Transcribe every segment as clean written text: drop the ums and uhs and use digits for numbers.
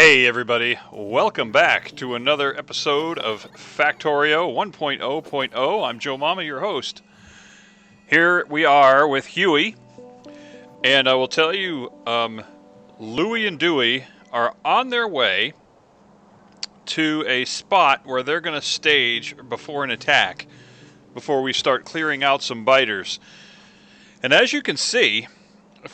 Hey everybody, welcome back to another episode of Factorio 1.0.0. I'm Joe Mama, your host. Here we are with Huey, and I will tell you, Louie and Dewey are on their way to a spot where they're going to stage before an attack, before we start clearing out some biters. And as you can see,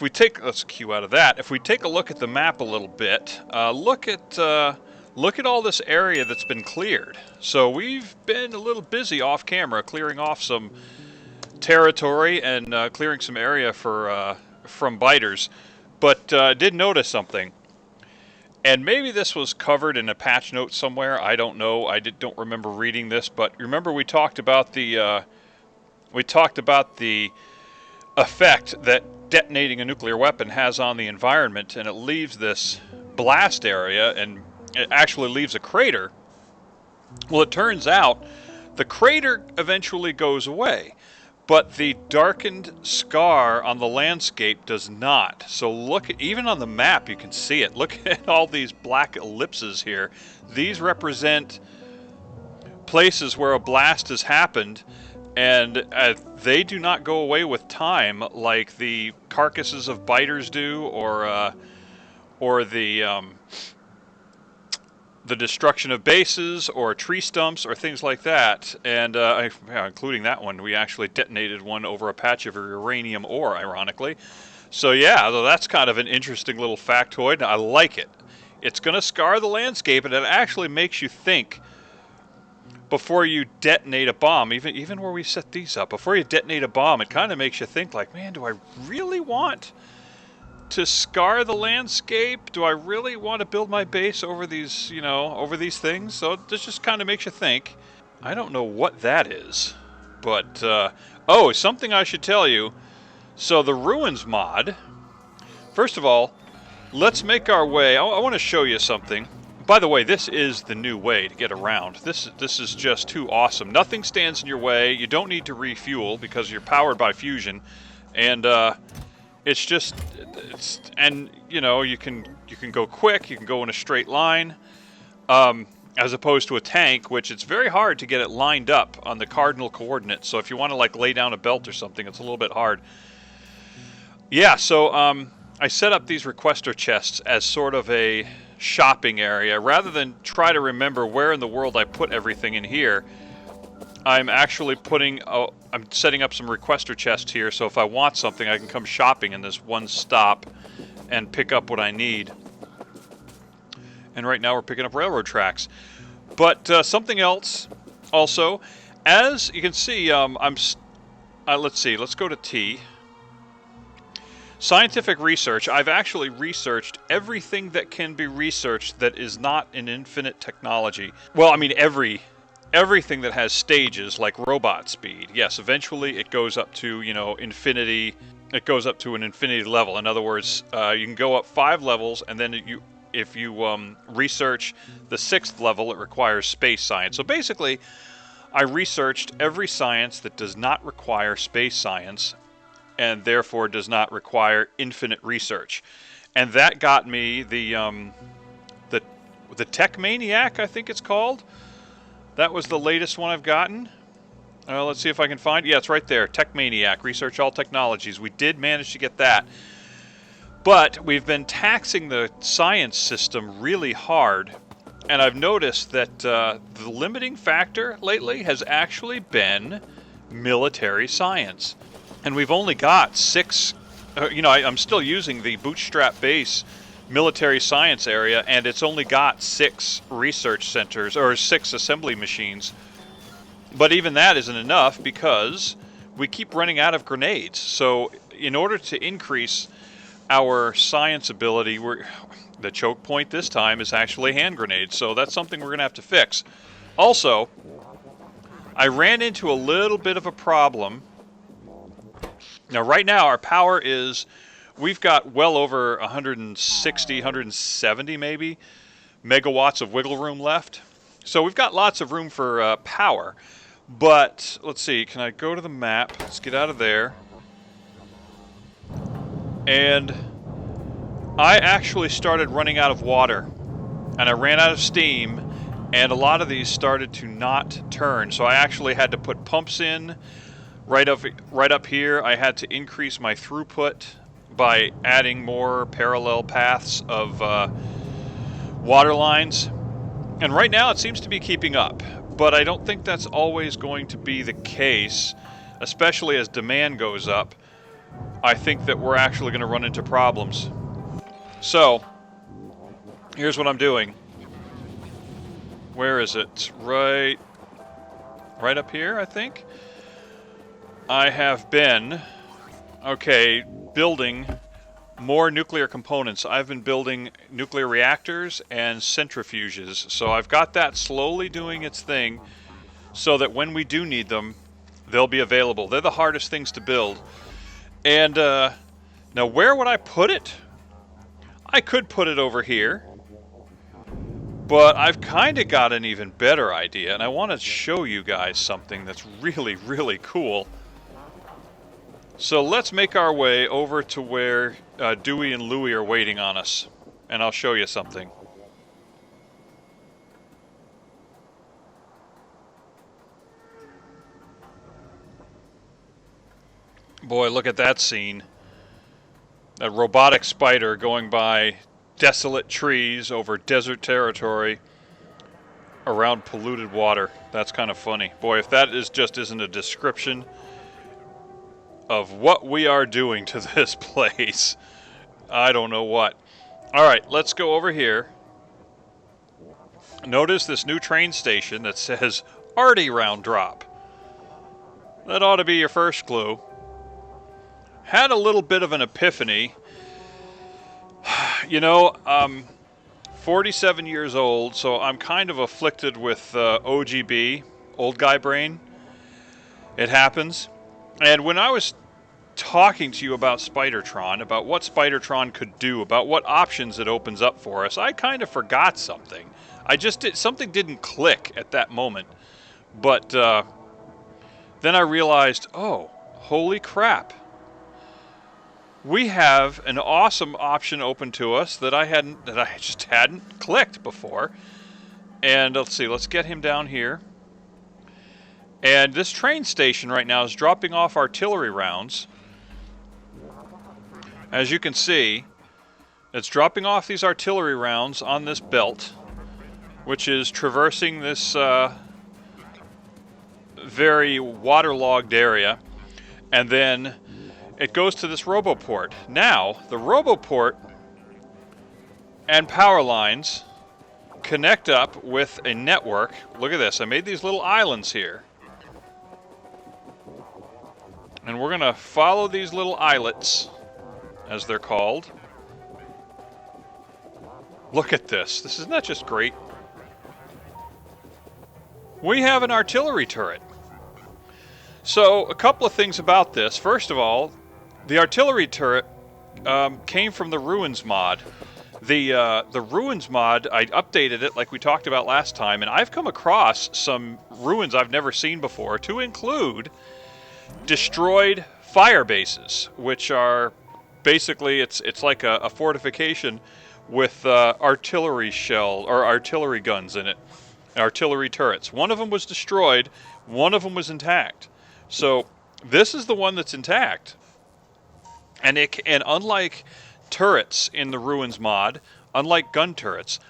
let's cue out of that. If we take a look at the map a little bit, look at all this area that's been cleared. So we've been a little busy off camera clearing off some territory and clearing some area from biters. But did notice something, and maybe this was covered in a patch note somewhere. I don't know. I don't remember reading this, but remember we talked about the effect that detonating a nuclear weapon has on the environment, and it leaves this blast area, and it actually leaves a crater. Well, it turns out the crater eventually goes away, but the darkened scar on the landscape does not. So look, even on the map you can see it. Look at all these black ellipses here. These represent places where a blast has happened, and they do not go away with time like the carcasses of biters do, or the destruction of bases or tree stumps or things like that. And including that one, we actually detonated one over a patch of uranium ore, ironically. So yeah, that's kind of an interesting little factoid. I like it. It's going to scar the landscape, and it actually makes you think before you detonate a bomb, even where we set these up, before you detonate a bomb, it kind of makes you think like, man, do I really want to scar the landscape? Do I really want to build my base over these, over these things? So this just kind of makes you think. I don't know what that is, but, something I should tell you. So the Ruins mod, first of all, let's make our way. I want to show you something. By the way, this is the new way to get around. This is just too awesome. Nothing stands in your way. You don't need to refuel because you're powered by fusion, and you can go quick. You can go in a straight line, as opposed to a tank, which it's very hard to get it lined up on the cardinal coordinates. So if you want to lay down a belt or something, it's a little bit hard. Yeah. So I set up these requester chests as sort of a shopping area. Rather than try to remember where in the world I put everything in here, I'm actually I'm setting up some requester chests here, so if I want something I can come shopping in this one stop and pick up what I need. And right now we're picking up railroad tracks. But something else also, as you can see, let's see, let's go to T. Scientific research. I've actually researched everything that can be researched that is not an infinite technology. Well, I mean everything that has stages like robot speed. Yes, eventually it goes up to, infinity. It goes up to an infinity level. In other words, you can go up 5 levels, and then if you research the 6th level, it requires space science. So basically, I researched every science that does not require space science, and therefore does not require infinite research. And that got me the Tech Maniac, I think it's called. That was the latest one I've gotten. Let's see if I can find it. Yeah, it's right there. Tech Maniac, research all technologies. We did manage to get that. But we've been taxing the science system really hard, and I've noticed that the limiting factor lately has actually been military science. And we've only got 6, I'm still using the bootstrap base military science area, and it's only got 6 research centers, or 6 assembly machines. But even that isn't enough because we keep running out of grenades. So in order to increase our science ability, the choke point this time is actually hand grenades. So that's something we're going to have to fix. Also, I ran into a little bit of a problem. Now, right now, our power is, we've got well over 160, 170 maybe megawatts of wiggle room left. So we've got lots of room for power. But, let's see, can I go to the map? Let's get out of there. And I actually started running out of water. and I ran out of steam, and a lot of these started to not turn. So I actually had to put pumps in right up here. I had to increase my throughput by adding more parallel paths of water lines. And right now it seems to be keeping up, but I don't think that's always going to be the case, especially as demand goes up. I think that we're actually going to run into problems. So, here's what I'm doing. Where is it? Right up here, I think. I have been, building more nuclear components. I've been building nuclear reactors and centrifuges. So I've got that slowly doing its thing so that when we do need them, they'll be available. They're the hardest things to build. And now where would I put it? I could put it over here. But I've kind of got an even better idea, and I want to show you guys something that's really, really cool. So let's make our way over to where Dewey and Louie are waiting on us, and I'll show you something. Boy, look at that scene. A robotic spider going by desolate trees over desert territory around polluted water. That's kind of funny. Boy, if that isn't a description of what we are doing to this place, I don't know what. Alright, let's go over here. Notice this new train station that says Arty Round Drop. That ought to be your first clue. Had a little bit of an epiphany. You know, 47 years old, so I'm kind of afflicted with OGB, old guy brain. It happens. And when I was talking to you about Spidertron, about what Spidertron could do, about what options it opens up for us, I kind of forgot something. Something didn't click at that moment. But then I realized, oh, holy crap. We have an awesome option open to us that I just hadn't clicked before. And let's see, let's get him down here. And this train station right now is dropping off artillery rounds. As you can see, it's dropping off these artillery rounds on this belt, which is traversing this very waterlogged area. And then it goes to this roboport. Now, the roboport and power lines connect up with a network. Look at this. I made these little islands here. And we're going to follow these little islets, as they're called. Look at this. Isn't that just great? We have an artillery turret. So, a couple of things about this. First of all, the artillery turret came from the Ruins mod. The Ruins mod, I updated it like we talked about last time, and I've come across some ruins I've never seen before, to include destroyed fire bases, which are basically, it's like a fortification with artillery shell or artillery guns in it, artillery turrets. One of them was destroyed, one of them was intact. So this is the one that's intact, and unlike turrets in the Ruins mod, unlike gun turrets,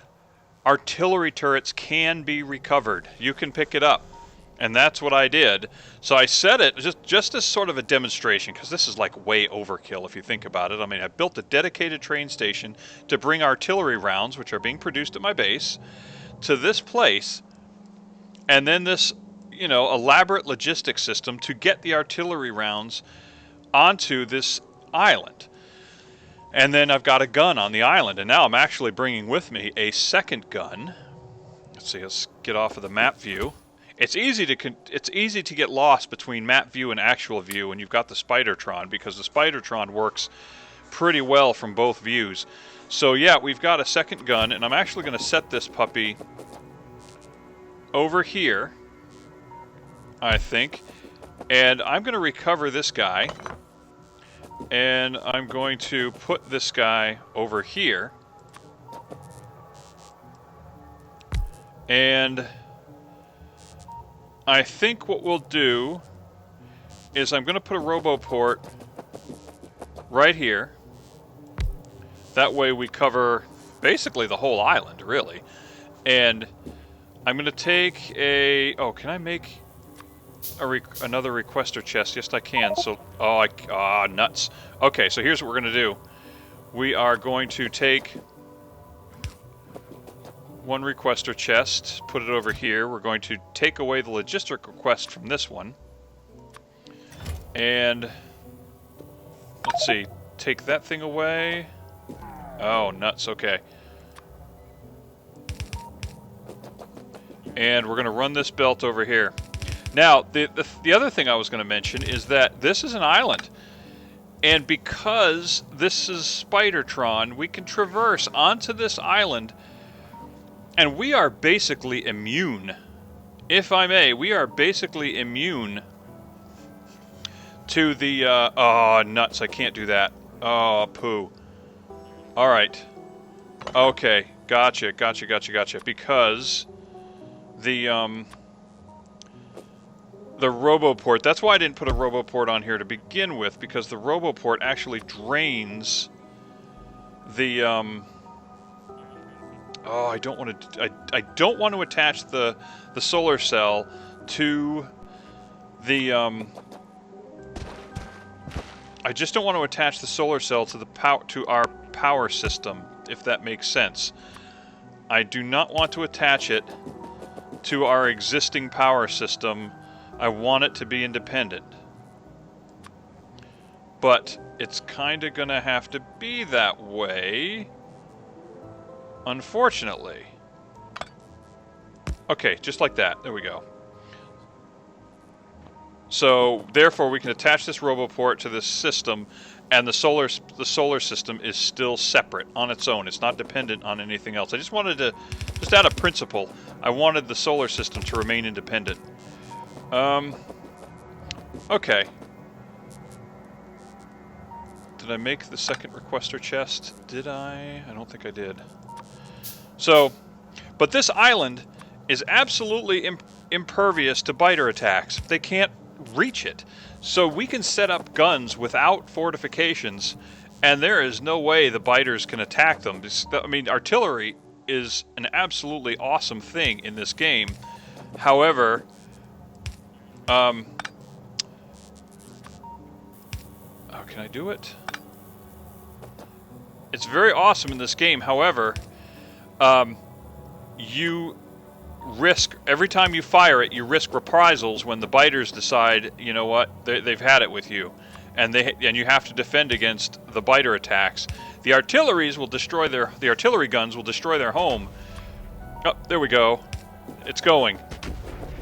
artillery turrets can be recovered. You can pick it up. And that's what I did. So I set it just as sort of a demonstration, because this is like way overkill if you think about it. I mean, I built a dedicated train station to bring artillery rounds, which are being produced at my base, to this place, and then this, elaborate logistics system to get the artillery rounds onto this island. And then I've got a gun on the island, and now I'm actually bringing with me a second gun. Let's get off of the map view. It's easy to get lost between map view and actual view when you've got the Spidertron, because the Spidertron works pretty well from both views. So yeah, we've got a second gun, and I'm actually going to set this puppy over here, I think, and I'm going to recover this guy, and I'm going to put this guy over here. And I think what we'll do is I'm going to put a roboport right here. That way we cover basically the whole island, really. And I'm going to take a... Oh, can I make another requester chest? Yes, I can. So, nuts. Okay, so here's what we're going to do. We are going to take one requester chest, put it over here. We're going to take away the logistic request from this one. And let's see, take that thing away. Oh, nuts, okay. And we're going to run this belt over here. Now, the other thing I was going to mention is that this is an island. And because this is Spidertron, we can traverse onto this island, and we are basically immune. If I may, we are basically immune to the, oh, nuts, I can't do that. Oh, poo. Alright. Okay, gotcha. Because the roboport, that's why I didn't put a roboport on here to begin with, because the roboport actually drains the, oh, I don't want to, I don't want to attach the solar cell to the, I just don't want to attach the solar cell to the to our power system, if that makes sense. I do not want to attach it to our existing power system. I want it to be independent. But it's kind of going to have to be that way, unfortunately. Okay, just like that. There we go. So, therefore, we can attach this roboport to this system, and the solar system is still separate on its own. It's not dependent on anything else. I just wanted to, just out of principle, I wanted the solar system to remain independent. Okay. Did I make the second requester chest? Did I? I don't think I did. So, but this island is absolutely impervious to biter attacks. They can't reach it. So we can set up guns without fortifications, and there is no way the biters can attack them. I mean, artillery is an absolutely awesome thing in this game. However, oh, can I do it? It's very awesome in this game. However, you risk, every time you fire it, you risk reprisals when the biters decide, you know what, they've had it with you, and you have to defend against the biter attacks. The artillery guns will destroy their home. Oh, there we go. It's going.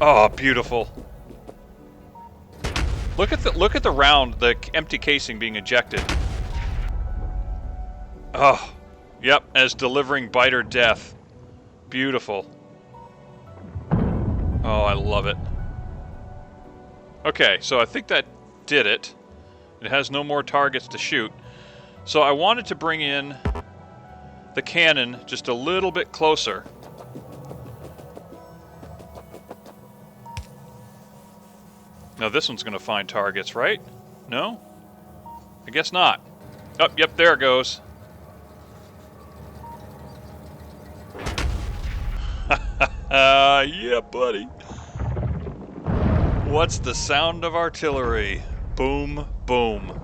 Oh, beautiful. Look at the round, the empty casing being ejected. Oh, yep, as delivering biter death. Beautiful. Oh, I love it. Okay, so I think that did it. It has no more targets to shoot. So I wanted to bring in the cannon just a little bit closer. Now this one's going to find targets, right? No? I guess not. Oh, yep, there it goes. Yeah, buddy. What's the sound of artillery? Boom, boom.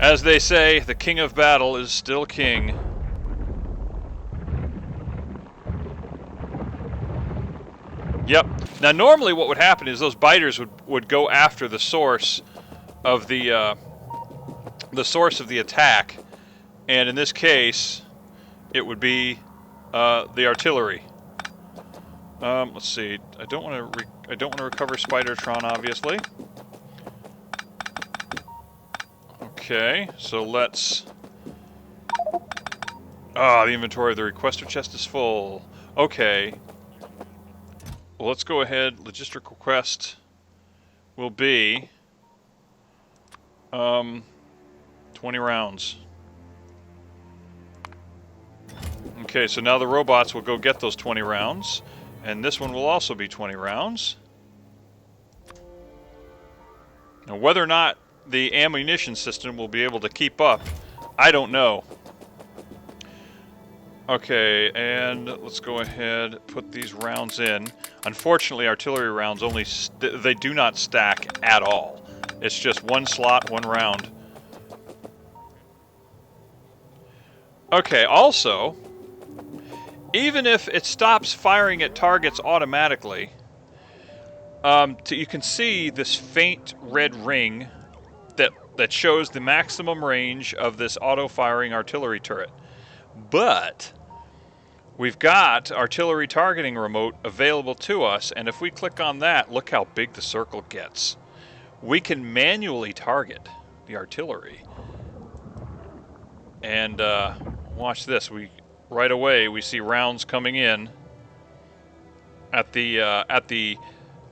As they say, the king of battle is still king. Yep. Now, normally what would happen is those biters would go after the source of the source of the attack, and in this case, it would be the artillery. Let's see. I don't want to recover Spidertron, obviously. Okay, so let's. Ah, the inventory of the requester chest is full. Okay. Well, let's go ahead. Logistic request will be 20 rounds. Okay, so now the robots will go get those 20 rounds. And this one will also be 20 rounds. Now, whether or not the ammunition system will be able to keep up, I don't know. Okay, and let's go ahead, put these rounds in. Unfortunately, artillery rounds they do not stack at all. It's just one slot, one round. Okay, also, even if it stops firing at targets automatically, you can see this faint red ring that shows the maximum range of this auto-firing artillery turret. But we've got artillery targeting remote available to us, and if we click on that, look how big the circle gets. We can manually target the artillery. And watch this. Right away we see rounds coming in at the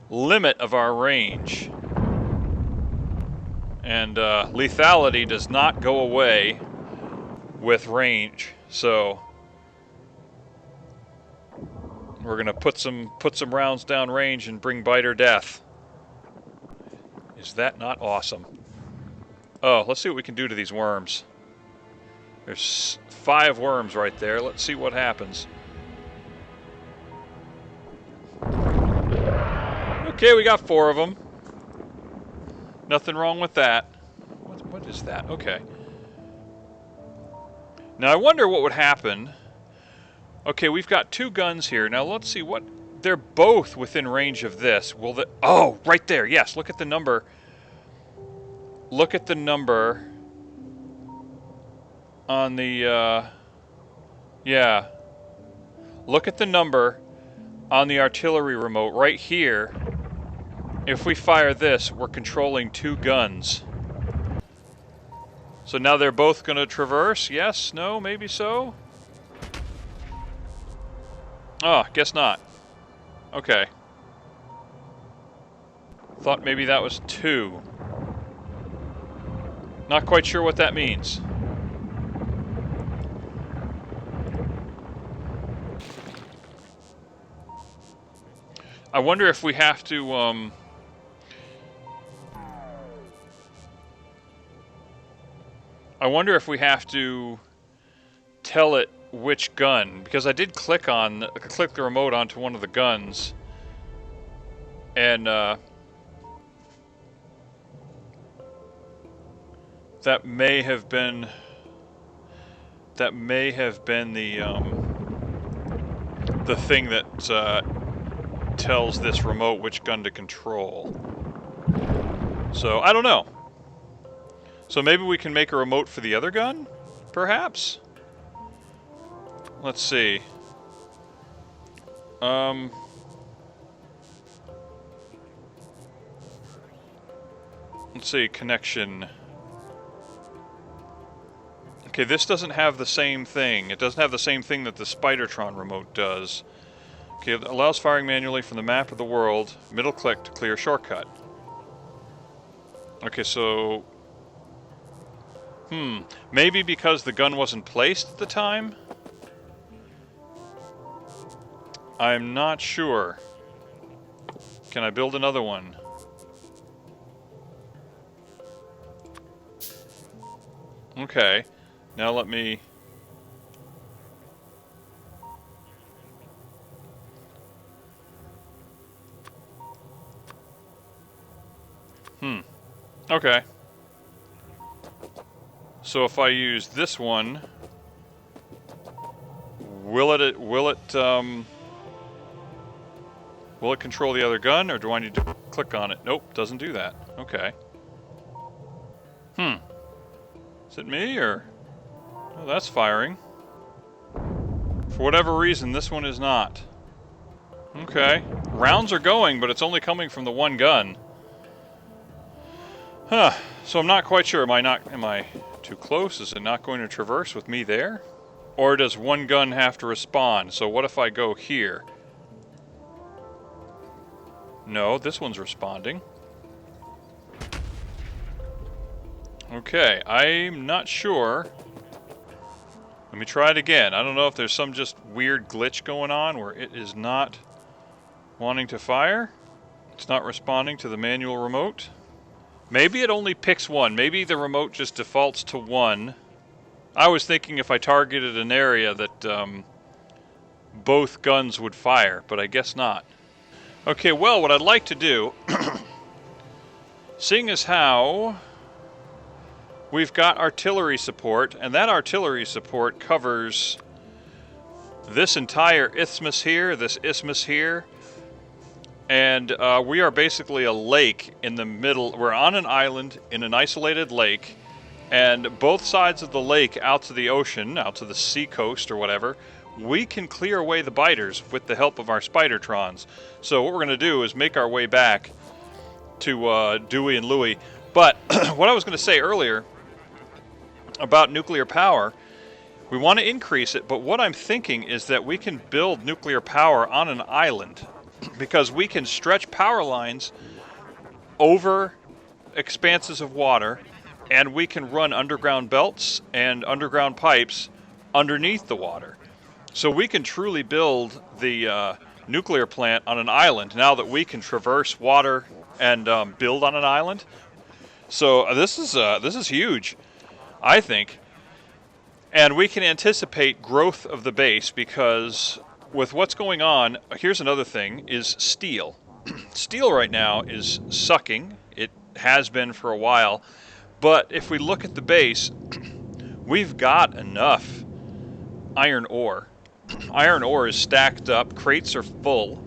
limit of our range. And lethality does not go away with range, so we're gonna put some rounds down range and bring bite or death. Is that not awesome? Oh, let's see what we can do to these worms. There's 5 worms right there. Let's see what happens. Okay, we got 4 of them. Nothing wrong with that. What is that? Okay. Now I wonder what would happen. Okay, we've got 2 guns here. Now let's see what... They're both within range of this. Will the... Oh, right there. Yes, look at the number. Look at the number on the... Yeah. Look at the number on the artillery remote right here. If we fire this, we're controlling 2 guns. So now they're both going to traverse? Yes? No? Maybe so? Oh, guess not. Okay. Thought maybe that was 2. Not quite sure what that means. I wonder if we have to, I wonder if we have to tell it which gun, because I did click the remote onto one of the guns, and that may have been the thing that tells this remote which gun to control. So I don't know. So maybe we can make a remote for the other gun, perhaps? Let's see. Let's see, connection. Okay, this doesn't have the same thing. It doesn't have the same thing that the Spidertron remote does. Okay, it allows firing manually from the map of the world. Middle click to clear shortcut. Okay, so... maybe because the gun wasn't placed at the time? I'm not sure. Can I build another one? Okay, now let me... Okay. So if I use this one, will it control the other gun, or do I need to click on it? Nope, doesn't do that. Okay. Is it me, or... Oh, that's firing. For whatever reason, this one is not. Okay. Rounds are going, but it's only coming from the one gun. Huh. So I'm not quite sure. Am I too close? Is it not going to traverse with me there? Or does one gun have to respond? So what if I go here? No, this one's responding. Okay, I'm not sure. Let me try it again. I don't know if there's some just weird glitch going on where it is not wanting to fire. It's not responding to the manual remote. Maybe it only picks one. Maybe the remote just defaults to one. I was thinking if I targeted an area that both guns would fire, but I guess not. Okay, well, what I'd like to do, seeing as how we've got artillery support, and that artillery support covers this entire isthmus here, this isthmus here, and we are basically a lake in the middle. We're on an island in an isolated lake, and both sides of the lake out to the ocean, out to the sea coast or whatever, we can clear away the biters with the help of our Spidertrons. So what we're going to do is make our way back to Dewey and Louie. But what I was going to say earlier about nuclear power, we want to increase it, but what I'm thinking is that we can build nuclear power on an island because we can stretch power lines over expanses of water, and we can run underground belts and underground pipes underneath the water. So we can truly build the nuclear plant on an island now that we can traverse water and build on an island. So this is huge, I think. And we can anticipate growth of the base because with what's going on, here's another thing, is steel. Steel right now is sucking. It has been for a while. But if we look at the base, we've got enough iron ore. Iron ore is stacked up. Crates are full.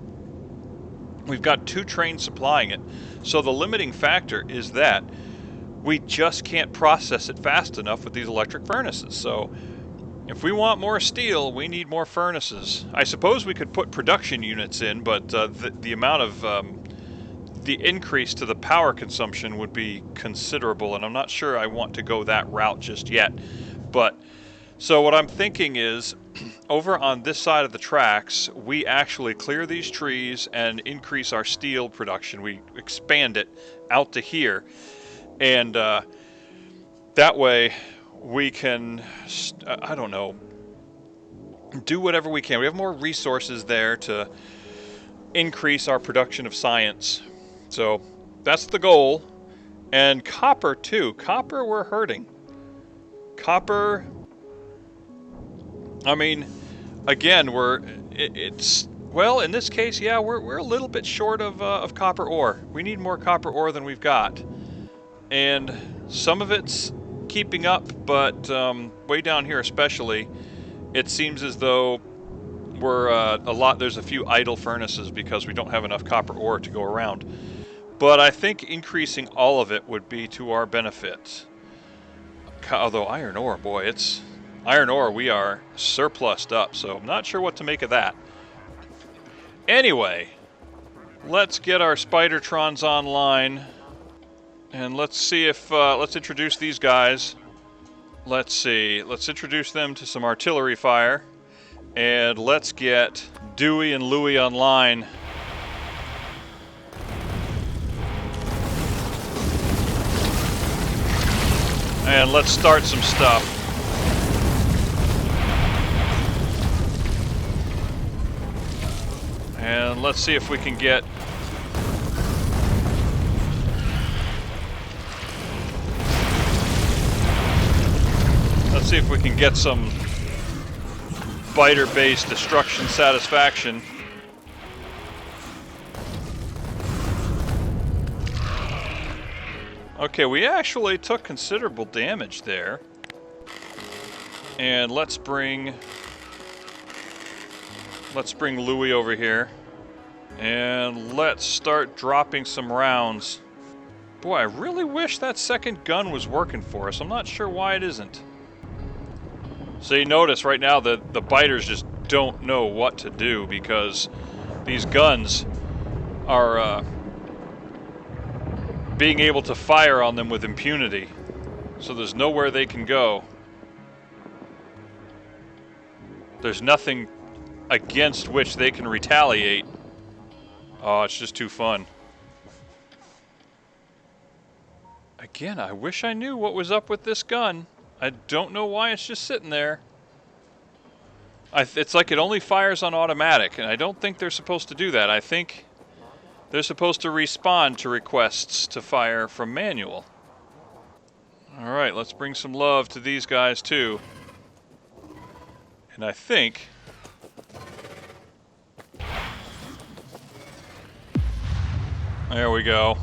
We've got 2 trains supplying it. So the limiting factor is that we just can't process it fast enough with these electric furnaces. So if we want more steel, we need more furnaces. I suppose we could put production units in, but the amount of the increase to the power consumption would be considerable, and I'm not sure I want to go that route just yet. But so what I'm thinking is, over on this side of the tracks, we actually clear these trees and increase our steel production. We expand it out to here, and that way we can, I don't know, do whatever we can. We have more resources there to increase our production of science. So that's the goal. And copper too. Copper we're hurting. Copper, I mean, again, it's well, in this case, yeah, we're a little bit short of copper ore. We need more copper ore than we've got. And some of it's keeping up, but way down here especially, it seems as though there's a few idle furnaces because we don't have enough copper ore to go around. But I think increasing all of it would be to our benefit. Although iron ore, boy, iron ore, we are surplused up, so I'm not sure what to make of that. Anyway, let's get our Spidertrons online, and let's see if, let's introduce these guys. Let's see, let's introduce them to some artillery fire, and let's get Dewey and Louie online. And let's start some stuff. And let's see if we can get... Let's see if we can get some biter-based destruction satisfaction. Okay, we actually took considerable damage there. And let's bring Louie over here. And let's start dropping some rounds. Boy, I really wish that second gun was working for us. I'm not sure why it isn't. So you notice right now that the biters just don't know what to do because these guns are being able to fire on them with impunity. So there's nowhere they can go. There's nothing against which they can retaliate. Oh, it's just too fun. Again, I wish I knew what was up with this gun. I don't know why it's just sitting there. It's like it only fires on automatic, and I don't think they're supposed to do that. I think they're supposed to respond to requests to fire from manual. All right, let's bring some love to these guys too. And I think there we go.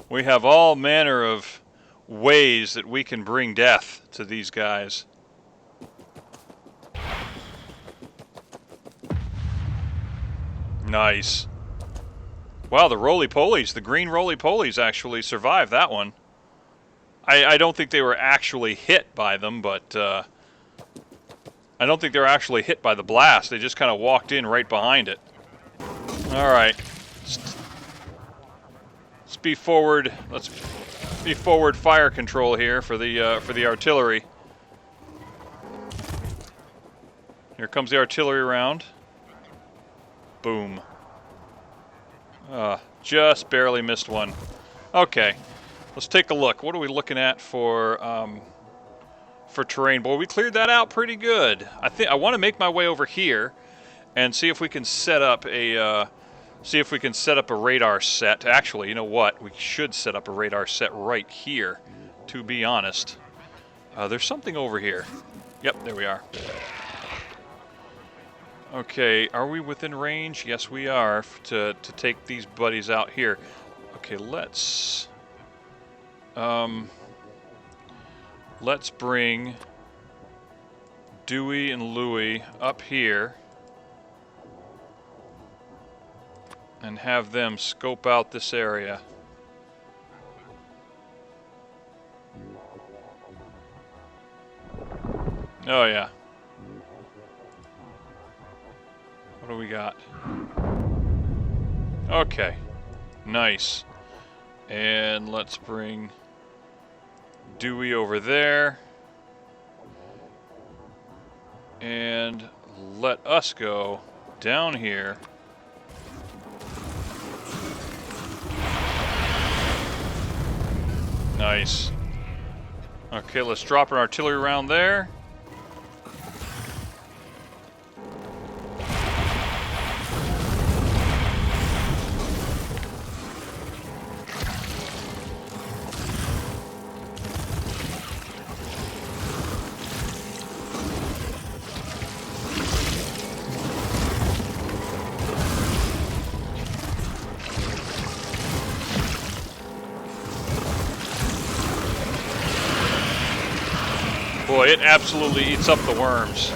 We have all manner of ways that we can bring death to these guys. Nice. Wow, the roly-polies, the green roly-polies actually survived that one. I don't think they were actually hit by them, but I don't think they were actually hit by the blast. They just kind of walked in right behind it. All right. Let's be forward. Let's be forward fire control here for the artillery. Here comes the artillery round. Boom. Just barely missed one. Okay, let's take a look. What are we looking at for terrain? Boy, we cleared that out pretty good. I want to make my way over here and see if we can set up a radar set. Actually, you know what? We should set up a radar set right here. To be honest, there's something over here. Yep, there we are. Okay, are we within range? Yes, we are, to take these buddies out here. Okay, let's bring Dewey and Louie up here and have them scope out this area. Oh yeah. What do we got? Okay, nice. And let's bring Dewey over there. And let us go down here. Nice. Okay, let's drop an artillery round there. Boy, it absolutely eats up the worms.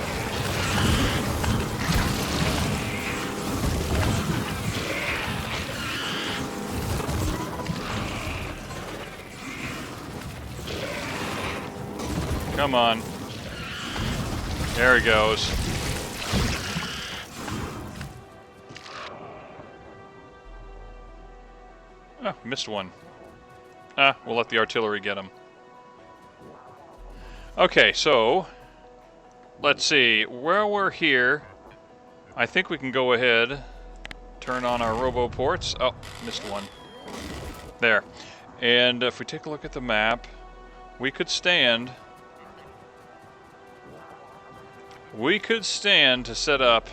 Come on. There he goes. Oh, missed one. We'll let the artillery get him. Okay, so let's see. Where we're here, I think we can go ahead, turn on our robo-ports. Oh, missed one. There. And if we take a look at the map, we could stand to set up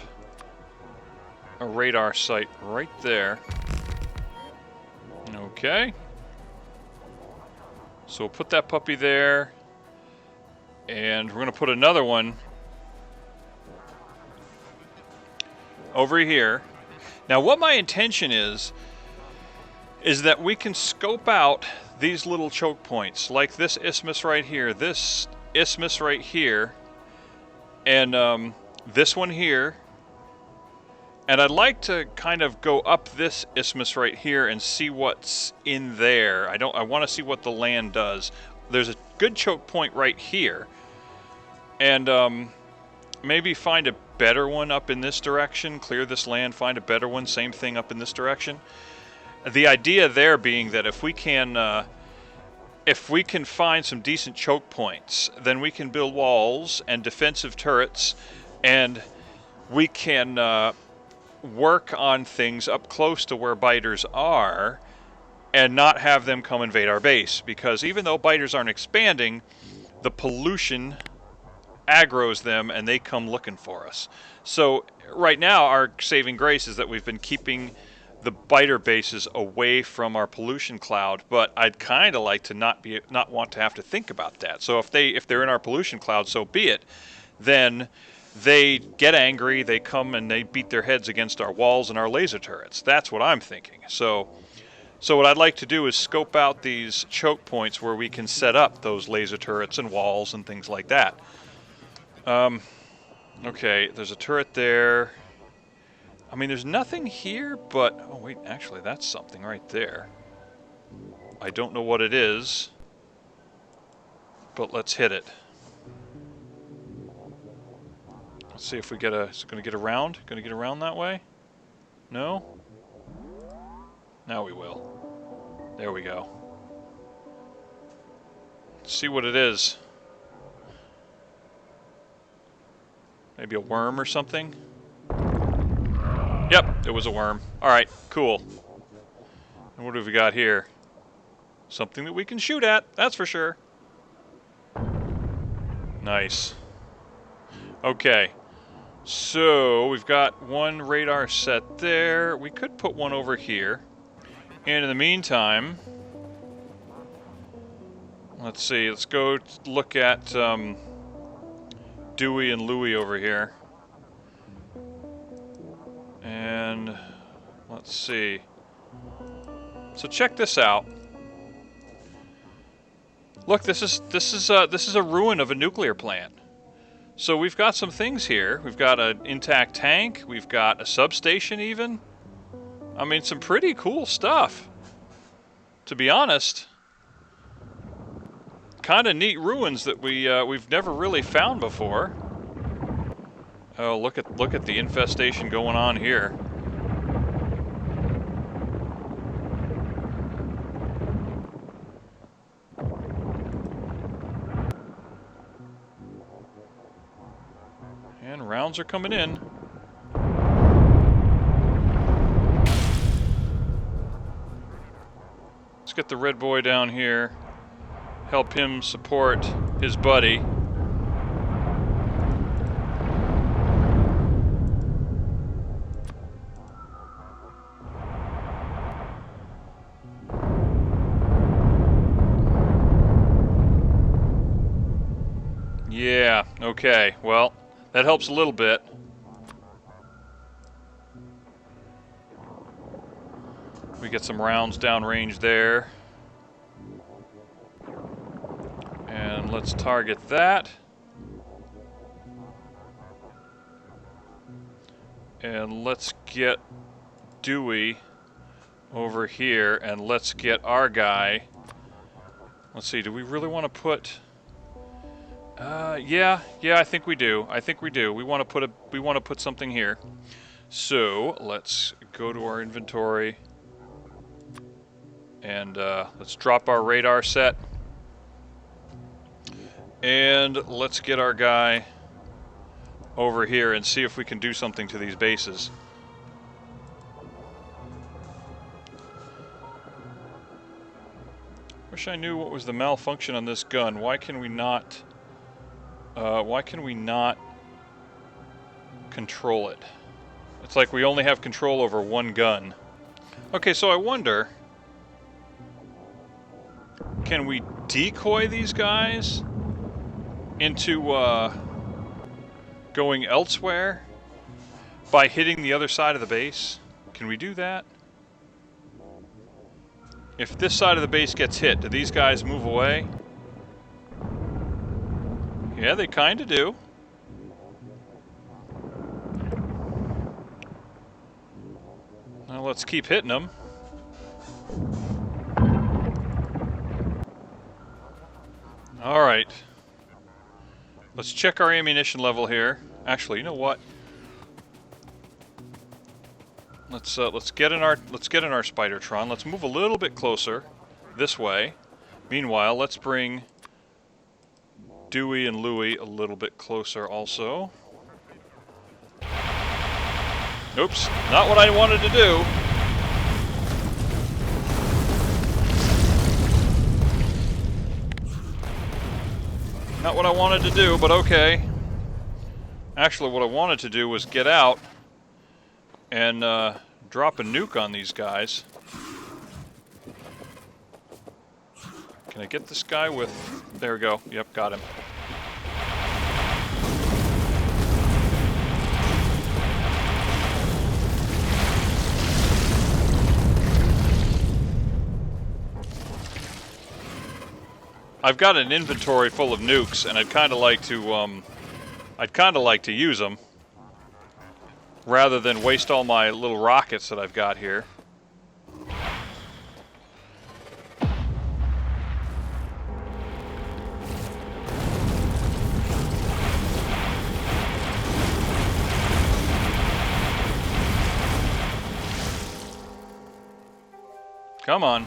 a radar site right there. Okay. So we'll put that puppy there. And we're going to put another one over here. Now, what my intention is that we can scope out these little choke points, like this isthmus right here, this isthmus right here, and this one here. And I'd like to kind of go up this isthmus right here and see what's in there. I want to see what the land does. There's a good choke point right here. And maybe find a better one up in this direction, clear this land, find a better one, same thing up in this direction. The idea there being that if we can find some decent choke points, then we can build walls and defensive turrets, and we can work on things up close to where biters are and not have them come invade our base. Because even though biters aren't expanding, the pollution aggroes them and they come looking for us. So right now our saving grace is that we've been keeping the biter bases away from our pollution cloud, but I'd kind of like to not want to have to think about that. So if they're in our pollution cloud, so be it. Then they get angry, they come and they beat their heads against our walls and our laser turrets. That's what I'm thinking. So what I'd like to do is scope out these choke points where we can set up those laser turrets and walls and things like that. Okay, there's a turret there. I mean, there's nothing here, but... Oh, wait, actually, that's something right there. I don't know what it is, but let's hit it. Let's see if we get a... Is it going to get around? Going to get around that way? No? Now we will. There we go. Let's see what it is. Maybe a worm or something? Yep, it was a worm. Alright, cool. And what have we got here? Something that we can shoot at, that's for sure. Nice. Okay. So, we've got one radar set there. We could put one over here. And in the meantime... Let's see, let's go look at Dewey and Louie over here. And let's see. So check this out. Look, this is a ruin of a nuclear plant. So we've got some things here. We've got an intact tank. We've got a substation even. I mean, some pretty cool stuff. To be honest, kind of neat ruins that we've never really found before. Oh, look at the infestation going on here. And rounds are coming in. Let's get the red boy down here. Help him support his buddy. Yeah, okay, well, that helps a little bit. We get some rounds downrange there. And let's target that. And let's get Dewey over here, and let's get our guy. Let's see, do we really want to put... yeah, I think we do. We want to put something here. So, let's go to our inventory. And let's drop our radar set. And let's get our guy over here and see if we can do something to these bases. Wish I knew what was the malfunction on this gun. Why can we not control it? It's like we only have control over one gun. Okay, so I wonder, can we decoy these guys into going elsewhere by hitting the other side of the base? Can we do that? If this side of the base gets hit, do these guys move away? Yeah, they kind of do. Now let's keep hitting them. All right. Let's check our ammunition level here. Actually, you know what? Let's get in our Spidertron. Let's move a little bit closer this way. Meanwhile, let's bring Dewey and Louie a little bit closer also. Oops, not what I wanted to do. Not what I wanted to do, but okay. Actually, what I wanted to do was get out and drop a nuke on these guys. Can I get this guy with... There we go. Yep, got him. I've got an inventory full of nukes, and I'd kind of like to use them rather than waste all my little rockets that I've got here. Come on.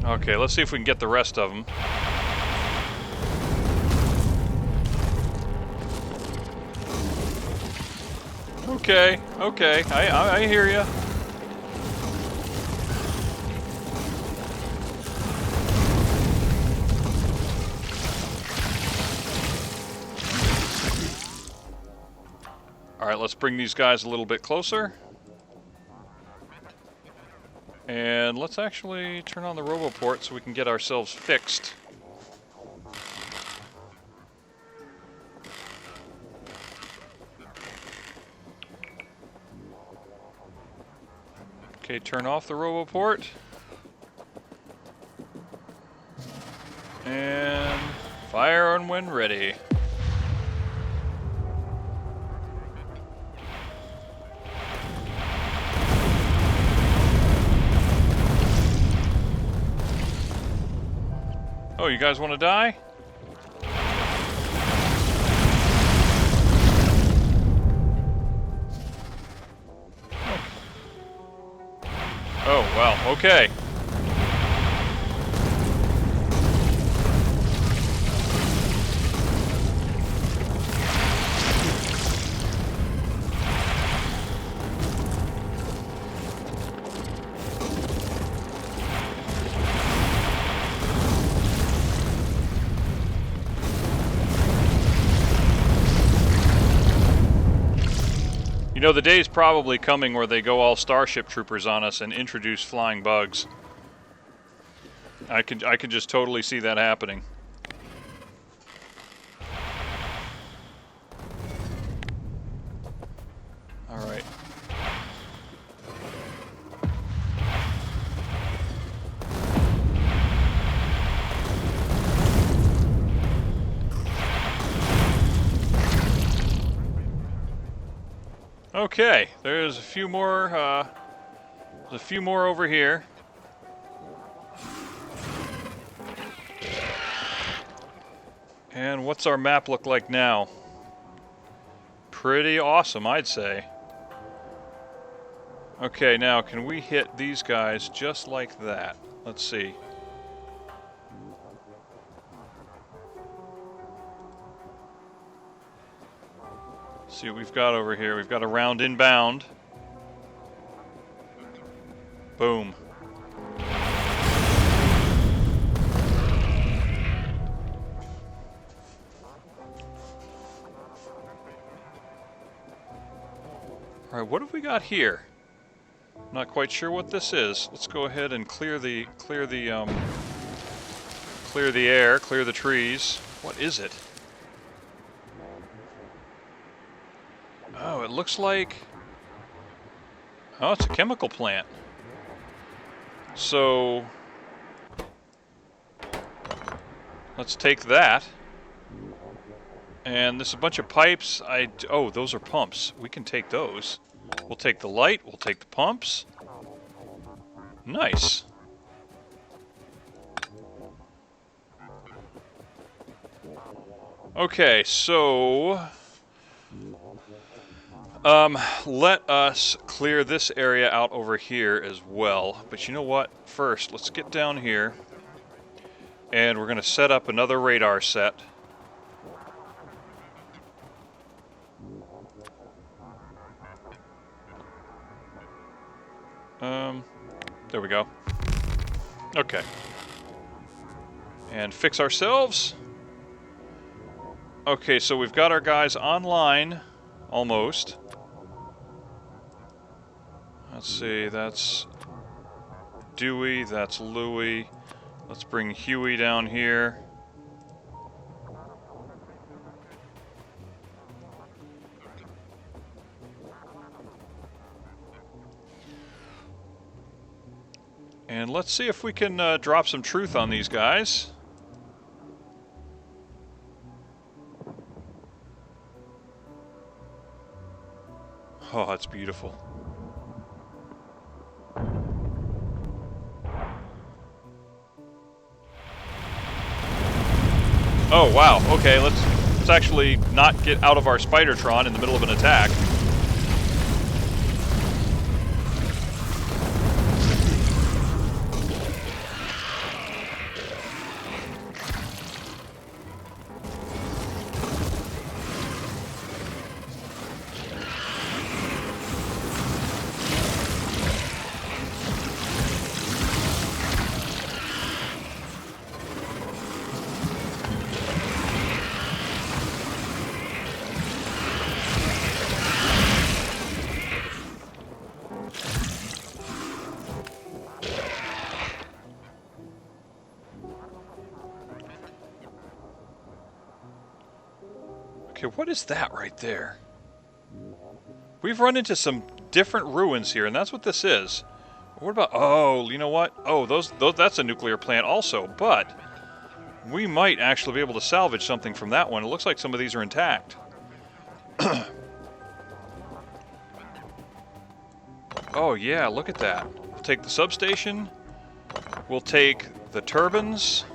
Okay, let's see if we can get the rest of them. Okay, okay, I hear you. All right, let's bring these guys a little bit closer. And let's actually turn on the roboport so we can get ourselves fixed. Okay, turn off the roboport. And fire on when ready. Oh, you guys want to die? Oh, wow, okay. You know, the day's probably coming where they go all Starship Troopers on us and introduce flying bugs. I can just totally see that happening. All right. Okay, there's a few more over here. And what's our map look like now? Pretty awesome, I'd say. Okay, now can we hit these guys just like that? Let's see. See what we've got over here. We've got a round inbound. Boom. All right, what have we got here? Not quite sure what this is. Let's go ahead and clear the air, clear the trees. What is it? Oh, it looks like... Oh, it's a chemical plant. So... let's take that. And there's a bunch of pipes. Oh, those are pumps. We can take those. We'll take the light. We'll take the pumps. Nice. Okay, so... let us clear this area out over here as well. But you know what? First, let's get down here. And we're going to set up another radar set. There we go. Okay. And fix ourselves. Okay, so we've got our guys online, almost. Let's see, that's Dewey, that's Louie. Let's bring Huey down here. And let's see if we can drop some truth on these guys. Oh, that's beautiful. Oh, wow. Okay, let's actually not get out of our Spidertron in the middle of an attack. Okay, what is that right there? We've run into some different ruins here, and that's what this is. What about... Oh, you know what? Oh, those that's a nuclear plant also, but we might actually be able to salvage something from that one. It looks like some of these are intact. Oh, yeah, look at that. We'll take the substation. We'll take the turbines.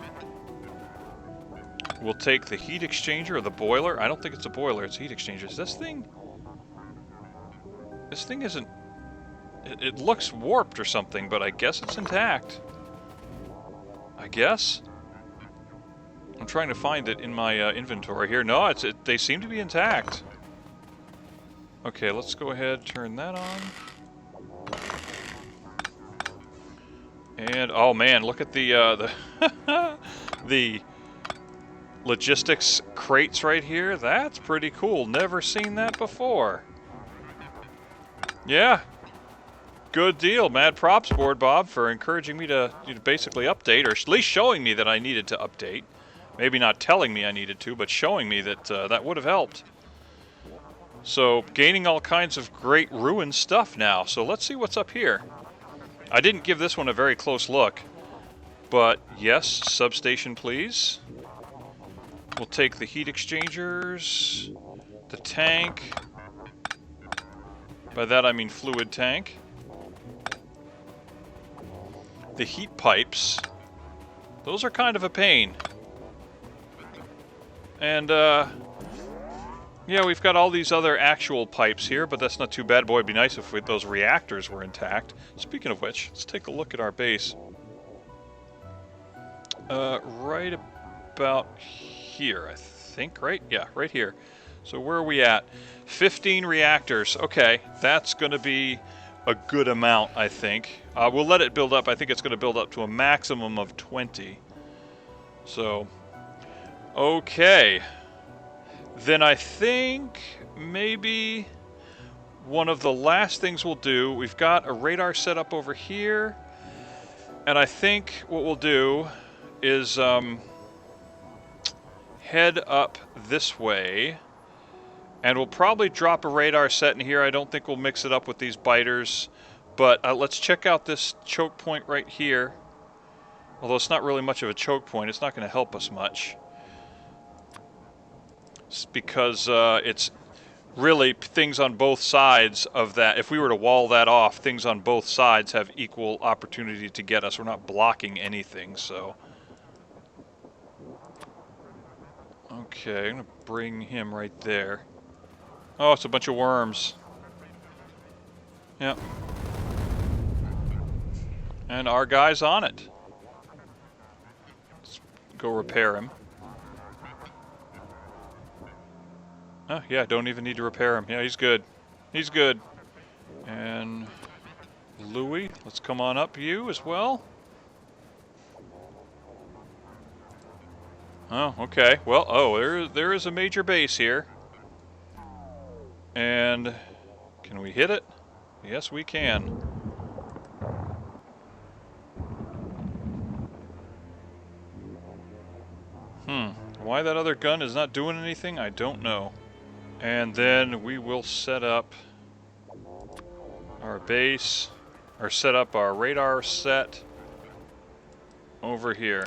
We'll take the heat exchanger or the boiler. I don't think it's a boiler, it's a heat exchanger. Is this thing... This thing isn't... It looks warped or something, but I guess it's intact. I guess? I'm trying to find it in my inventory here. No, they seem to be intact. Okay, let's go ahead, turn that on. And, oh man, look at the the logistics crates right here. That's pretty cool. Never seen that before. Yeah. Good deal. Mad props, Board Bob, for encouraging me to basically update, or at least showing me that I needed to update. Maybe not telling me I needed to, but showing me that that would have helped. So, gaining all kinds of great ruined stuff now. So let's see what's up here. I didn't give this one a very close look, but yes, substation please. We'll take the heat exchangers, the tank. By that I mean fluid tank. The heat pipes. Those are kind of a pain. And, yeah, we've got all these other actual pipes here, but that's not too bad. Boy, it'd be nice if those reactors were intact. Speaking of which, let's take a look at our base. Right about here, I think, right? Yeah, right here. So where are we at? 15 reactors. Okay, that's going to be a good amount, I think. We'll let it build up. I think it's going to build up to a maximum of 20. So, okay. Then I think maybe one of the last things we'll do, we've got a radar set up over here, and I think what we'll do is head up this way, and we'll probably drop a radar set in here. I don't think we'll mix it up with these biters, but let's check out this choke point right here. Although it's not really much of a choke point, it's not going to help us much. Because it's really things on both sides of that. If we were to wall that off, things on both sides have equal opportunity to get us. We're not blocking anything, so. Okay, I'm going to bring him right there. Oh, it's a bunch of worms. Yep. And our guy's on it. go repair him. Oh, yeah, don't even need to repair him. Yeah, he's good. He's good. And Louis, let's come on up you as well. Oh, okay. Well, there is a major base here. And can we hit it? Yes, we can. Why that other gun is not doing anything, I don't know. And then we will set up our base, or set up our radar set over here.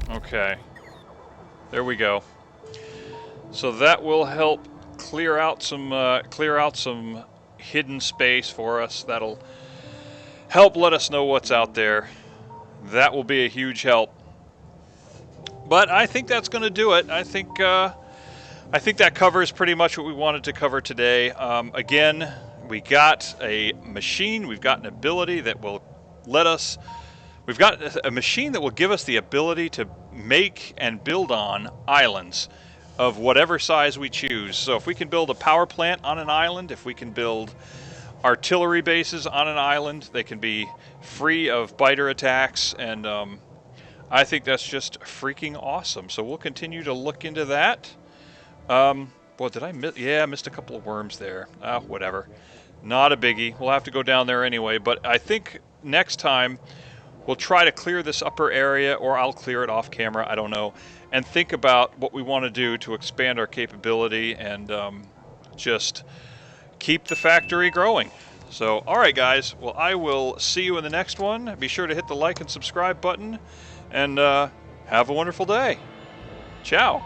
Okay. There we go. So that will help clear out some hidden space for us. That'll help let us know what's out there. That will be a huge help. But I think that's going to do it. I think that covers pretty much what we wanted to cover today. Again, we got a machine. We've got an ability that will let us. We've got a machine that will give us the ability to make and build on islands of whatever size we choose. So if we can build a power plant on an island, if we can build artillery bases on an island, they can be free of biter attacks, and I think that's just freaking awesome. So we'll continue to look into that. Well, did I miss? Yeah, I missed a couple of worms there. Whatever. Not a biggie. We'll have to go down there anyway. But I think next time we'll try to clear this upper area, or I'll clear it off camera. I don't know. And think about what we want to do to expand our capability and just keep the factory growing. So, all right, guys. Well, I will see you in the next one. Be sure to hit the like and subscribe button. And have a wonderful day. Ciao.